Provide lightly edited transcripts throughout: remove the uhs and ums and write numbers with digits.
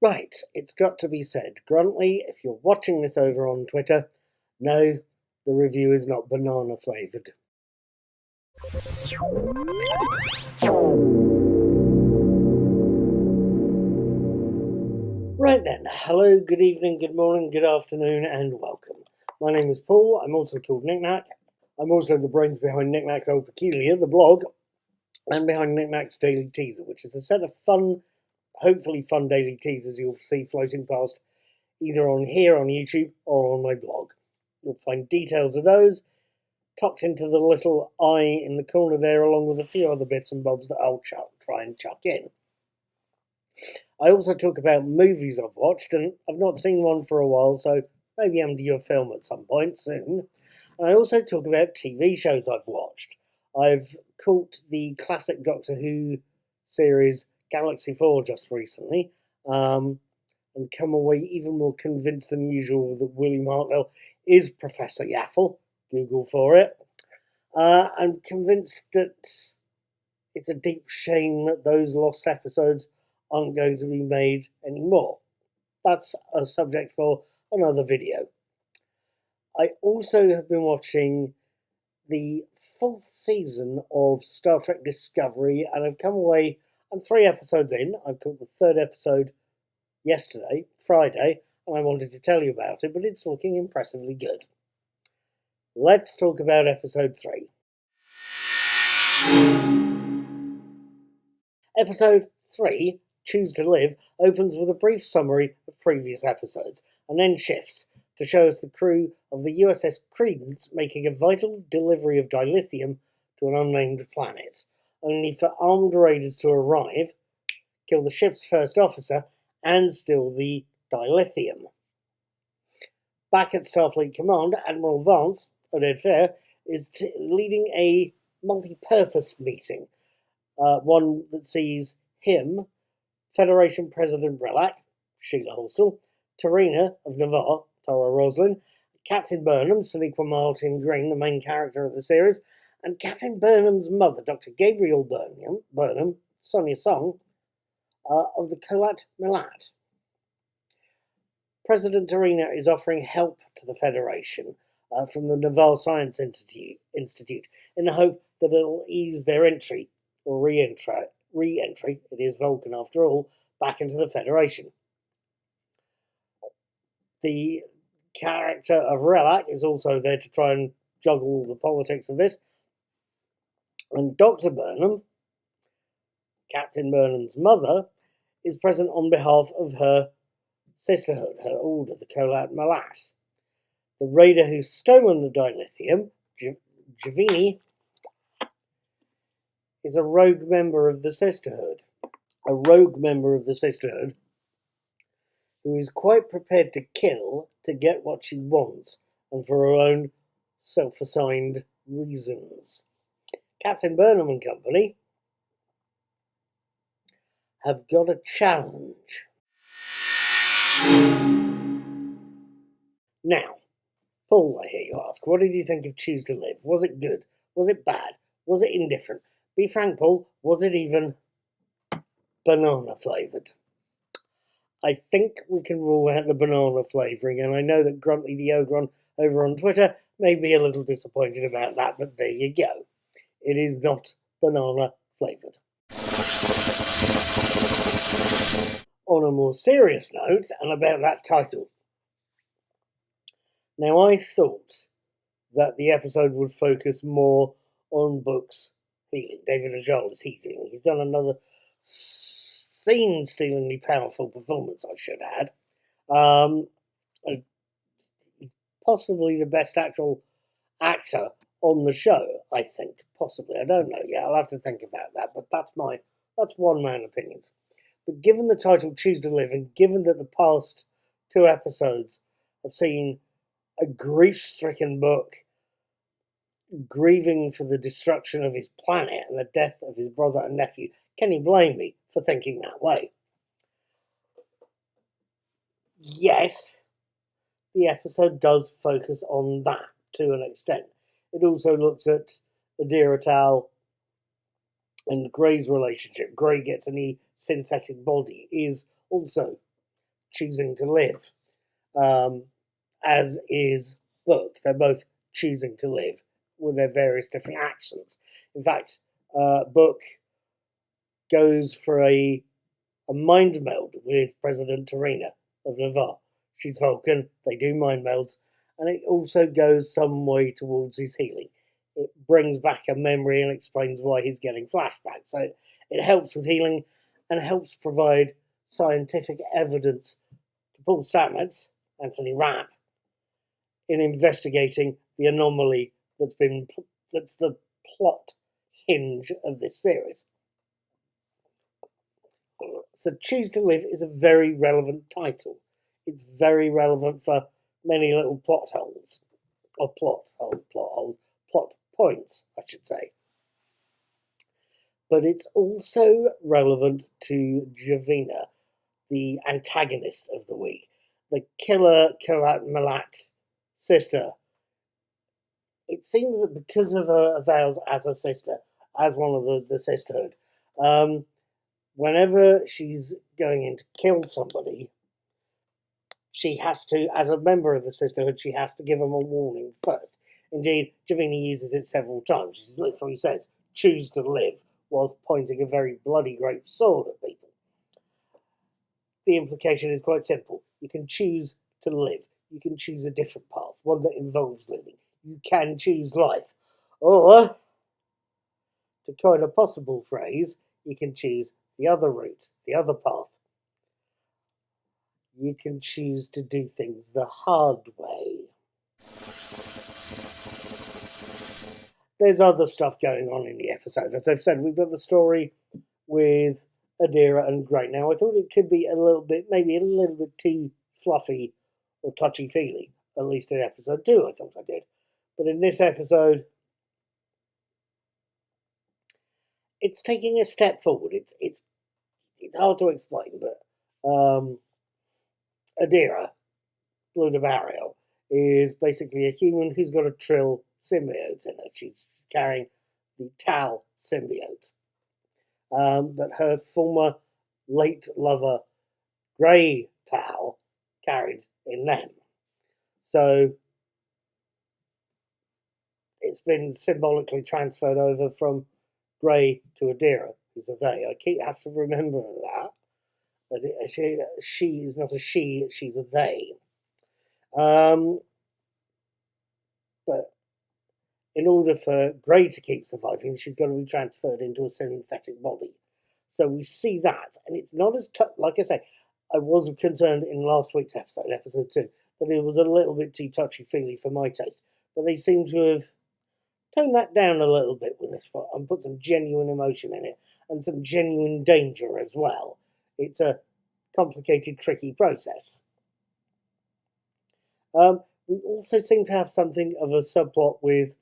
Right, it's got to be said, Gruntley, if you're watching this over on Twitter, no, the review is not banana flavoured. Right then, hello, good evening, good morning, good afternoon, and welcome. My name is Paul, I'm also called Knickknack. I'm also the brains behind Knickknack's Old Peculiar, the blog, and behind Knickknack's Daily Teaser, which is a set of fun, hopefully fun daily teasers you'll see floating past either on here on YouTube or on my blog. You'll find details of those tucked into the little eye in the corner there, along with a few other bits and bobs that I'll try and chuck in. I also talk about movies I've watched, and I've not seen one for a while, so maybe I'm due a film at some point soon. And I also talk about TV shows I've watched. I've caught the classic Doctor Who series Galaxy 4 just recently, and come away even more convinced than usual that William Hartnell is Professor Yaffle. Google for it. I'm convinced that it's a deep shame that those lost episodes aren't going to be made anymore. That's a subject for another video. I also have been watching the 4th season of Star Trek Discovery, and I've come away, I'm 3 episodes in. I've caught the 3rd episode yesterday, Friday, and I wanted to tell you about it, but it's looking impressively good. Let's talk about episode 3. Episode 3, Choose to Live, opens with a brief summary of previous episodes, and then shifts to show us the crew of the USS Credence making a vital delivery of dilithium to an unnamed planet, only for armed raiders to arrive, kill the ship's first officer, and steal the dilithium. Back at Starfleet Command, Admiral Vance, Oded Fair, is leading a multi-purpose meeting, one that sees him, Federation President Relak, Sheila Holstel, Tarina of Navarre, Tara Roslin, Captain Burnham, Sonequa Martin Green, the main character of the series, and Captain Burnham's mother, Dr. Gabriel Burnham, Sonia Song, of the Kolat Melat. President Tarina is offering help to the Federation from the Naval Science Institute in the hope that it'll ease their entry, or re-entry, it is Vulcan after all, back into the Federation. The character of Relak is also there to try and juggle the politics of this. And Dr. Burnham, Captain Burnham's mother, is present on behalf of her sisterhood, her order, the Kolat Malat. The raider who's stolen the dilithium, Javini, is a rogue member of the Sisterhood. A rogue member of the Sisterhood who is quite prepared to kill to get what she wants and for her own self-assigned reasons. Captain Burnham and company have got a challenge. Now, Paul, I hear you ask, what did you think of Choose to Live? Was it good? Was it bad? Was it indifferent? Be frank, Paul, was it even banana flavoured? I think we can rule out the banana flavouring, and I know that Gruntley the Ogron over on Twitter may be a little disappointed about that, but there you go. It is not banana flavoured. On a more serious note, and about that title. Now, I thought that the episode would focus more on Book's healing. David Ajal is healing. He's done another scene-stealingly powerful performance, I should add. Possibly the best actual actor on the show, I think. Possibly. I don't know yet. I'll have to think about that. But that's one man's opinion. But given the title Choose to Live, and given that the past 2 episodes have seen a grief-stricken Book grieving for the destruction of his planet and the death of his brother and nephew, can he blame me for thinking that way? Yes, the episode does focus on that to an extent. It also looks at Adira Tal and Grey's relationship. Grey gets a new synthetic body, is also choosing to live, as is Book. They're both choosing to live with their various different actions. In fact, Book goes for a mind meld with President Tarina of Navarre. She's Vulcan, they do mind melds, and it also goes some way towards his healing. It brings back a memory and explains why he's getting flashbacks. So it helps with healing and helps provide scientific evidence to Paul Stamets, Anthony Rapp, in investigating the anomaly that's the plot hinge of this series. So Choose to Live is a very relevant title. It's very relevant for many little plot holes, or plot points, I should say. But it's also relevant to Javina, the antagonist of the week, the killer Kilat Malat sister. It seems that because of her vows as a sister, as one of the sisterhood, whenever she's going in to kill somebody, she has to, as a member of the sisterhood, she has to give them a warning first. Indeed, Javina uses it several times. She literally says, choose to live, whilst pointing a very bloody great sword at people. The implication is quite simple. You can choose to live. You can choose a different path, one that involves living. You can choose life. Or, to coin a possible phrase, you can choose the other route, the other path. You can choose to do things the hard way. There's other stuff going on in the episode. As I've said, we've got the story with Adira and Grey. Now, I thought it could be maybe a little bit too fluffy or touchy-feely, at least in episode 2, I thought I did. But in this episode, it's taking a step forward. It's hard to explain, but Adira, Blue Barrio, is basically a human who's got a Trill symbiote in her. She's carrying the Tal symbiote that her former late lover, Grey Tal, carried in them. So it's been symbolically transferred over from Grey to Adira, who's a they. I have to remember that she is not a she, she's a they. But in order for Grey to keep surviving, she's got to be transferred into a synthetic body. So we see that, and it's not as like I say, I was concerned in last week's episode 2, that it was a little bit too touchy-feely for my taste. But they seem to have toned that down a little bit with this one and put some genuine emotion in it and some genuine danger as well. It's a complicated, tricky process. We also seem to have something of a subplot with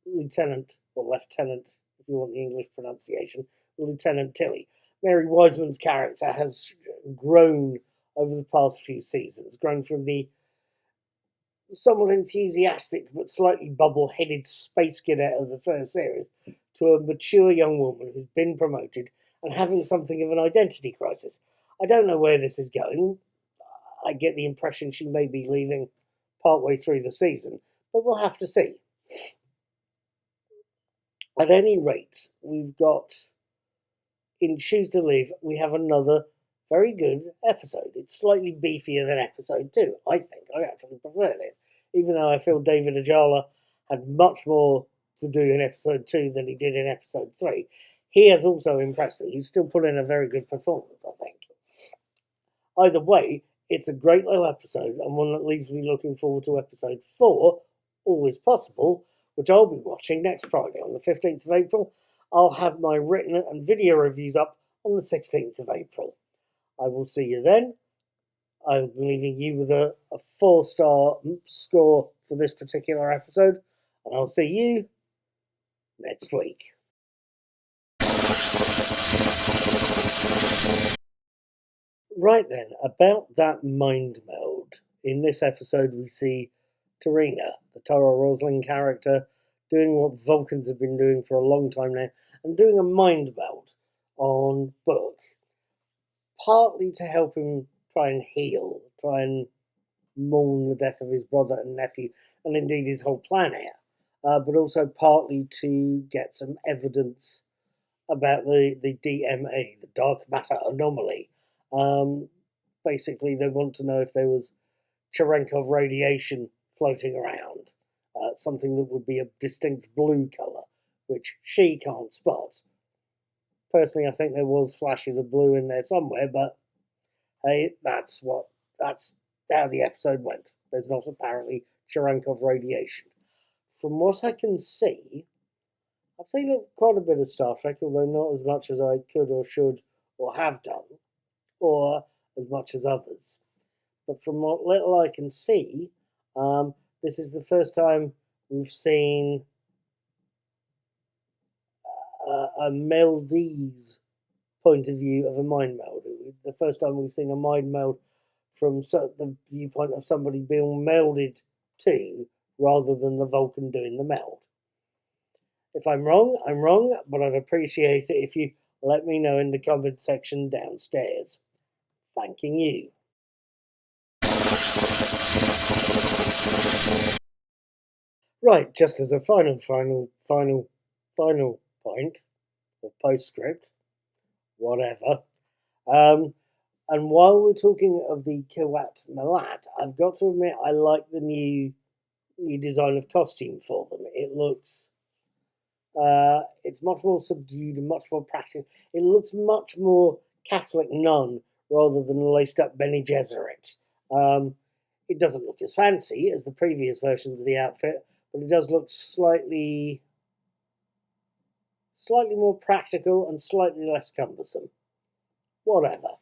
Lieutenant, or Lieutenant, if you want the English pronunciation, Lieutenant Tilly. Mary Wiseman's character has grown over the past few seasons, grown from the somewhat enthusiastic but slightly bubble-headed space cadet of the first series to a mature young woman who's been promoted and having something of an identity crisis. I don't know where this is going. I get the impression she may be leaving partway through the season, but we'll have to see. At any rate, we've got, in Choose to Live, we have another very good episode. It's slightly beefier than episode 2, I think. I actually preferred it. Even though I feel David Ajala had much more to do in episode 2 than he did in episode 3. He has also impressed me. He's still put in a very good performance, I think. Either way, it's a great little episode and one that leaves me looking forward to episode 4, All Is Possible, which I'll be watching next Friday on the 15th of April. I'll have my written and video reviews up on the 16th of April. I will see you then. I'm leaving you with a 4-star score for this particular episode, and I'll see you next week. Right then, about that mind meld. In this episode, we see Tarina, the Tara Roslin character, doing what Vulcans have been doing for a long time now, and doing a mind meld on Book, partly to help him heal, try and mourn the death of his brother and nephew, and indeed his whole planet, but also partly to get some evidence about the DMA, the dark matter anomaly. Basically, they want to know if there was Cherenkov radiation floating around, something that would be a distinct blue colour, which she can't spot. Personally, I think there was flashes of blue in there somewhere, but hey, that's how the episode went. There's not apparently Cherenkov radiation. From what I can see, I've seen quite a bit of Star Trek, although not as much as I could or should or have done, or as much as others. But from what little I can see, this is the first time we've seen a Meldee's point of view of a mind meld. The first time we've seen a mind meld from the viewpoint of somebody being melded to, rather than the Vulcan doing the meld. If I'm wrong, I'm wrong, but I'd appreciate it if you let me know in the comment section downstairs. Thanking you. Right, just as a final point, or postscript, whatever. And while we're talking of the Kiwat Malat, I've got to admit I like the new design of costume for them. It looks, it's much more subdued and much more practical. It looks much more Catholic nun rather than laced up Bene Gesserit. It doesn't look as fancy as the previous versions of the outfit, but it does look slightly more practical and slightly less cumbersome. Whatever.